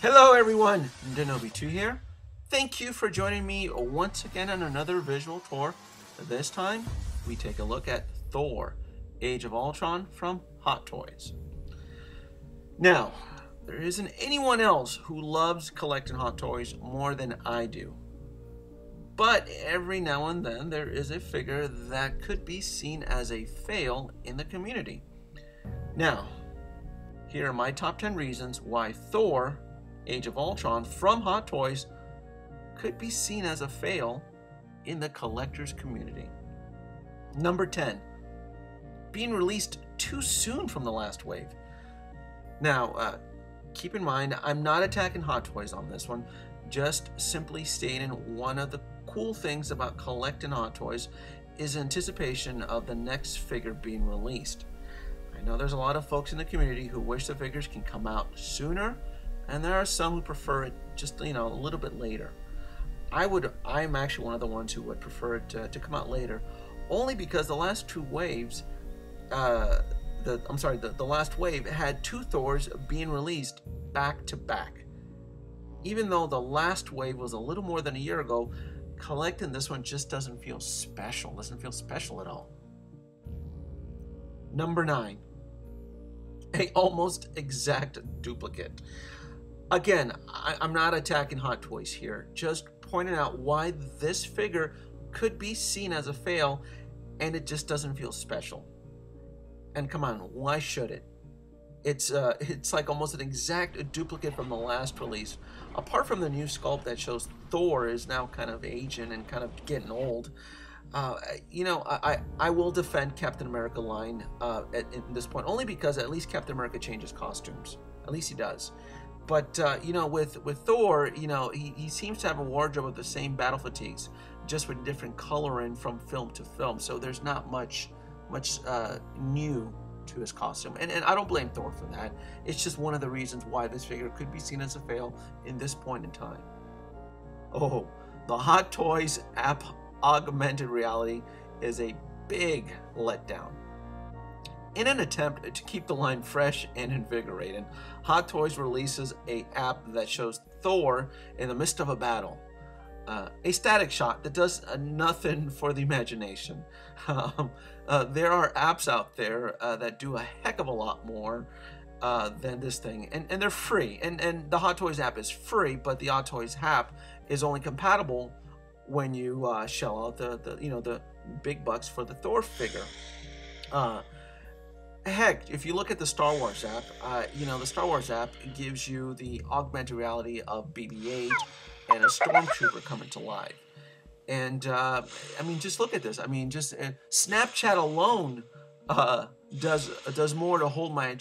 Hello everyone, Denobi2 here. Thank you for joining me once again on another visual tour. This time, we take a look at Thor, Age of Ultron from Hot Toys. Now, there isn't anyone else who loves collecting Hot Toys more than I do. But every now and then, there is a figure that could be seen as a fail in the community. Now, here are my top 10 reasons why Thor, Age of Ultron from Hot Toys could be seen as a fail in the collector's community. Number 10, being released too soon from the last wave. Now, keep in mind, I'm not attacking Hot Toys on this one, just simply stating one of the cool things about collecting Hot Toys is anticipation of the next figure being released. I know there's a lot of folks in the community who wish the figures can come out sooner, and there are some who prefer it just, a little bit later. I'm actually one of the ones who would prefer it to come out later, only because the last two waves, the last wave had two Thors being released back to back. Even though the last wave was a little more than a year ago, collecting this one just doesn't feel special. Doesn't feel special at all. Number 9, a almost exact duplicate. Again, I'm not attacking Hot Toys here, just pointing out why this figure could be seen as a fail and it just doesn't feel special. And come on, why should it? It's like almost an exact duplicate from the last release. Apart from the new sculpt that shows Thor is now kind of aging and kind of getting old, I will defend Captain America line at this point, only because at least Captain America changes costumes. At least he does. But, with Thor, he seems to have a wardrobe of the same battle fatigues, just with different coloring from film to film. So there's not much new to his costume. And I don't blame Thor for that. It's just one of the reasons why this figure could be seen as a fail in this point in time. Oh, the Hot Toys App Augmented Reality is a big letdown. In an attempt to keep the line fresh and invigorating, Hot Toys releases an app that shows Thor in the midst of a battle. A static shot that does nothing for the imagination. There are apps out there that do a heck of a lot more than this thing, and they're free. And the Hot Toys app is free, but the Hot Toys app is only compatible when you shell out the big bucks for the Thor figure. Heck, if you look at the Star Wars app, the Star Wars app gives you the augmented reality of BB-8 and a stormtrooper coming to life. And just look at this. Snapchat alone does more to hold my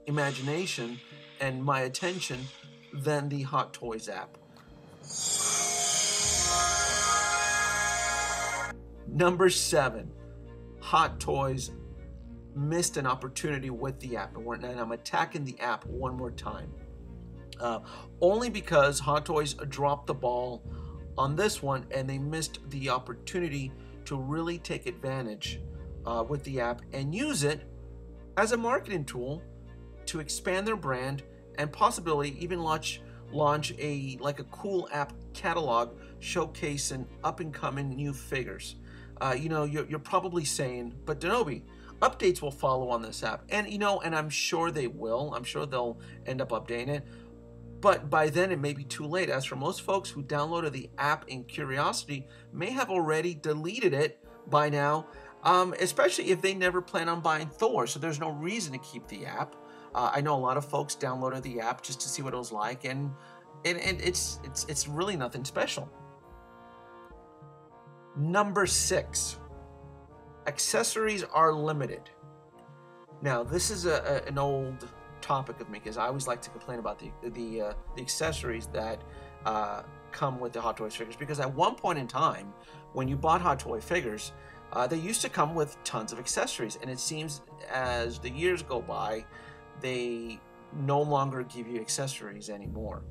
imagination and my attention than the Hot Toys app. Number 7, Hot Toys missed an opportunity with the app, and I'm attacking the app one more time. Only because Hot Toys dropped the ball on this one and they missed the opportunity to really take advantage with the app and use it as a marketing tool to expand their brand and possibly even launch a cool app catalog showcasing up-and-coming new figures. You're probably saying, but Denobi, updates will follow on this app, and I'm sure they will. I'm sure they'll end up updating it, but by then it may be too late, as for most folks who downloaded the app in curiosity may have already deleted it by now, especially if they never plan on buying Thor, so there's no reason to keep the app. I know a lot of folks downloaded the app just to see what it was like, and it's really nothing special. Number 6, accessories are limited. Now, this is an old topic of me, because I always like to complain about the accessories that come with the Hot Toys figures, because at one point in time, when you bought Hot Toy figures, they used to come with tons of accessories, and it seems as the years go by, they no longer give you accessories anymore.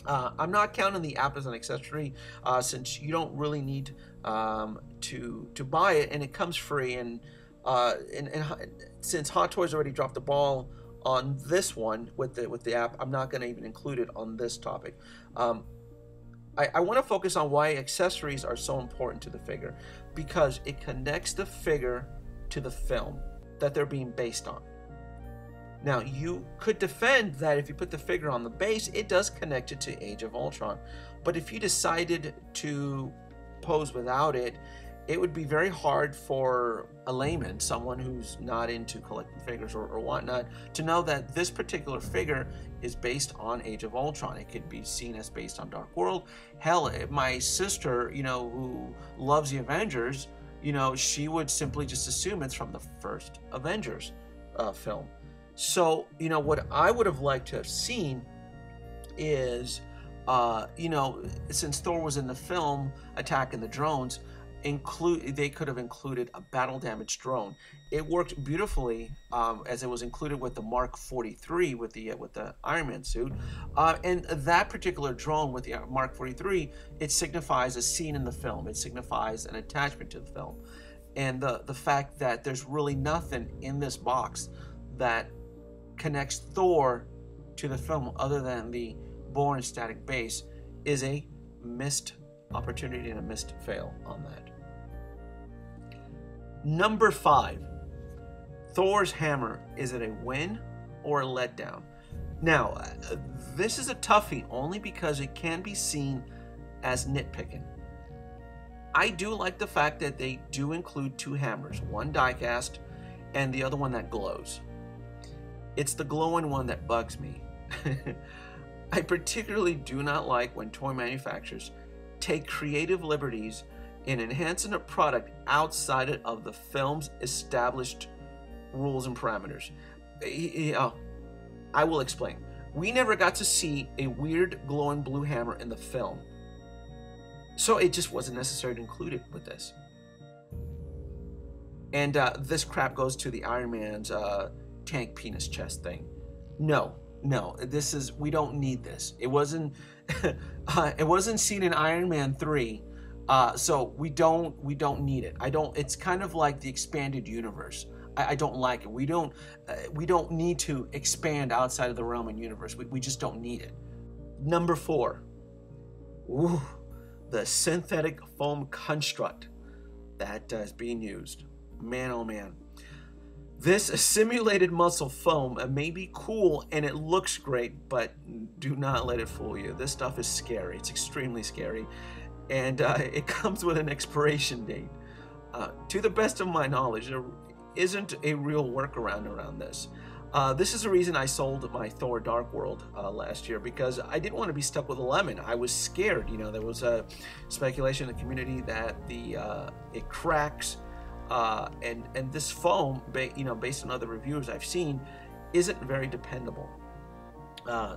I'm not counting the app as an accessory, since you don't really need to buy it, and it comes free. And since Hot Toys already dropped the ball on this one with the app. I'm not going to even include it on this topic. I want to focus on why accessories are so important to the figure, because it connects the figure to the film that they're being based on. Now, you could defend that if you put the figure on the base, it does connect it to Age of Ultron. But if you decided to pose without it, it would be very hard for a layman, someone who's not into collecting figures or whatnot, to know that this particular figure is based on Age of Ultron. It could be seen as based on Dark World. Hell, my sister, who loves the Avengers, she would simply just assume it's from the first Avengers film. So, what I would have liked to have seen is, since Thor was in the film attacking the drones, they could have included a battle damaged drone. It worked beautifully as it was included with the Mark 43 with the Iron Man suit, and that particular drone with the Mark 43, it signifies a scene in the film. It signifies an attachment to the film, and the fact that there's really nothing in this box that connects Thor to the film other than the Bourne static base is a missed opportunity and a missed fail on that. Number 5, Thor's hammer. Is it a win or a letdown? Now, this is a toughie only because it can be seen as nitpicking. I do like the fact that they do include 2 hammers, one die-cast and the other one that glows. It's the glowing one that bugs me. I particularly do not like when toy manufacturers take creative liberties in enhancing a product outside of the film's established rules and parameters. I will explain. We never got to see a weird glowing blue hammer in the film, so it just wasn't necessary to include it with this. And this crap goes to the Iron Man's tank penis chest thing. No, we don't need this. It wasn't it wasn't seen in Iron Man 3, so we don't need it. It's kind of like the expanded universe. I don't like it. We don't need to expand outside of the realm and universe. We just don't need it. Number 4, the synthetic foam construct that is being used. Man, oh man. This simulated muscle foam may be cool and it looks great, but do not let it fool you. This stuff is scary. It's extremely scary. And it comes with an expiration date. To the best of my knowledge, there isn't a real workaround around this. This is the reason I sold my Thor Dark World last year, because I didn't want to be stuck with a lemon. I was scared. There was a speculation in the community that it cracks. And this foam, based on other reviews I've seen, isn't very dependable.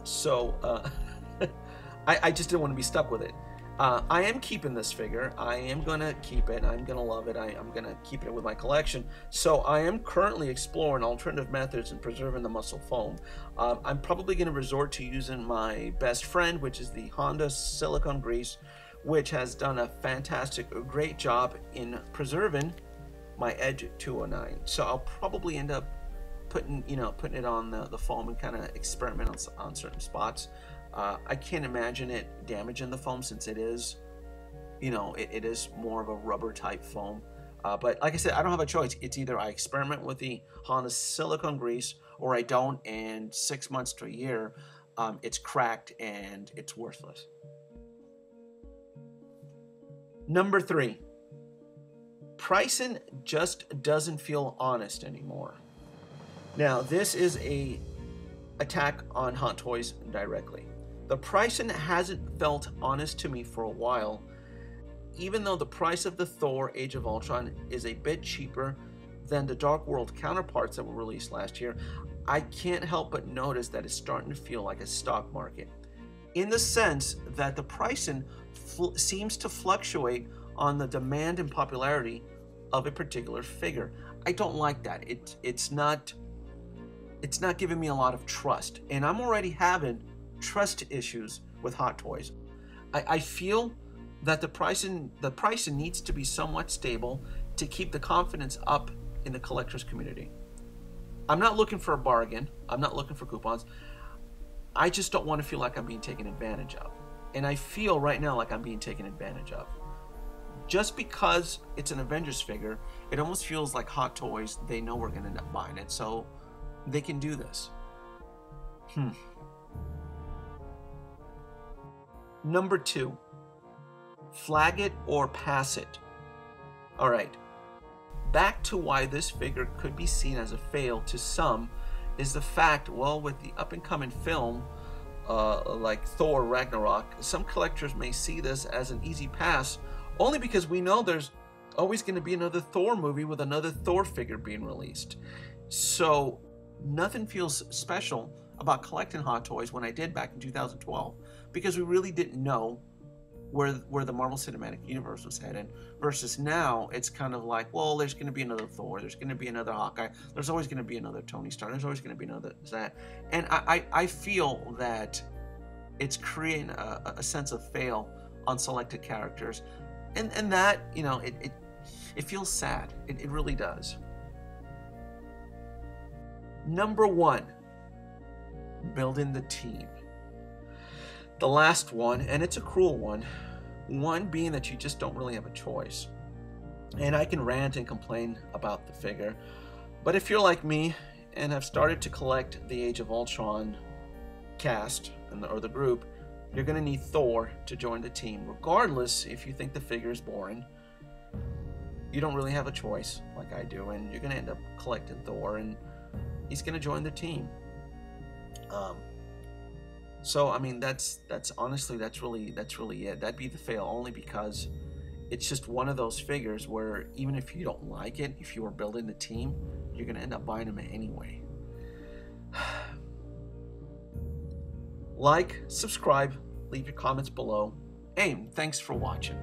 So I just didn't want to be stuck with it. I am keeping this figure. I am going to keep it. I'm going to love it. I'm going to keep it with my collection. So I am currently exploring alternative methods in preserving the muscle foam. I'm probably going to resort to using my best friend, which is the Honda silicone grease, which has done a great job in preserving my Edge 209. So I'll probably end up putting it on the foam and kind of experiment on certain spots. I can't imagine it damaging the foam, since it is, it is more of a rubber type foam. But like I said, I don't have a choice. It's either I experiment with the Honda silicone grease or I don't, and 6 months to a year, it's cracked and it's worthless. Number 3. Pricing just doesn't feel honest anymore. Now, this is a attack on Hot Toys directly. The pricing hasn't felt honest to me for a while, even though the price of the Thor Age of Ultron is a bit cheaper than the Dark World counterparts that were released last year. I can't help but notice that it's starting to feel like a stock market, in the sense that the pricing seems to fluctuate on the demand and popularity of a particular figure. I don't like that. It's not giving me a lot of trust, and I'm already having trust issues with Hot Toys. I feel that the pricing needs to be somewhat stable to keep the confidence up in the collectors community. I'm not looking for a bargain. I'm not looking for coupons. I just don't want to feel like I'm being taken advantage of. And I feel right now like I'm being taken advantage of. Just because it's an Avengers figure, it almost feels like Hot Toys, they know we're going to end up buying it, so they can do this. Number 2, flag it or pass it. All right, back to why this figure could be seen as a fail to some is the fact, well, with the up-and-coming film, like Thor RAGNARÖK, some collectors may see this as an easy pass only because we know there's always going to be another Thor movie with another Thor figure being released. So nothing feels special about collecting Hot Toys when I did back in 2012 because we really didn't know where the Marvel Cinematic Universe was headed, versus now it's kind of like, well, there's going to be another Thor, there's going to be another Hawkeye, there's always going to be another Tony Stark, there's always going to be another that. And I feel that it's creating a sense of fail on selected characters. And that, you know, it feels sad. It really does. Number 1, building the team. The last one, and it's a cruel one being that you just don't really have a choice. And I can rant and complain about the figure, but if you're like me and have started to collect the Age of Ultron cast or the group, you're going to need Thor to join the team, regardless if you think the figure is boring. You don't really have a choice like I do, and you're going to end up collecting Thor, and he's going to join the team. So I mean, that's honestly, that's really it. That'd be the fail, only because it's just one of those figures where even if you don't like it, if you are building the team, you're going to end up buying them anyway. Like, subscribe, leave your comments below, and thanks for watching.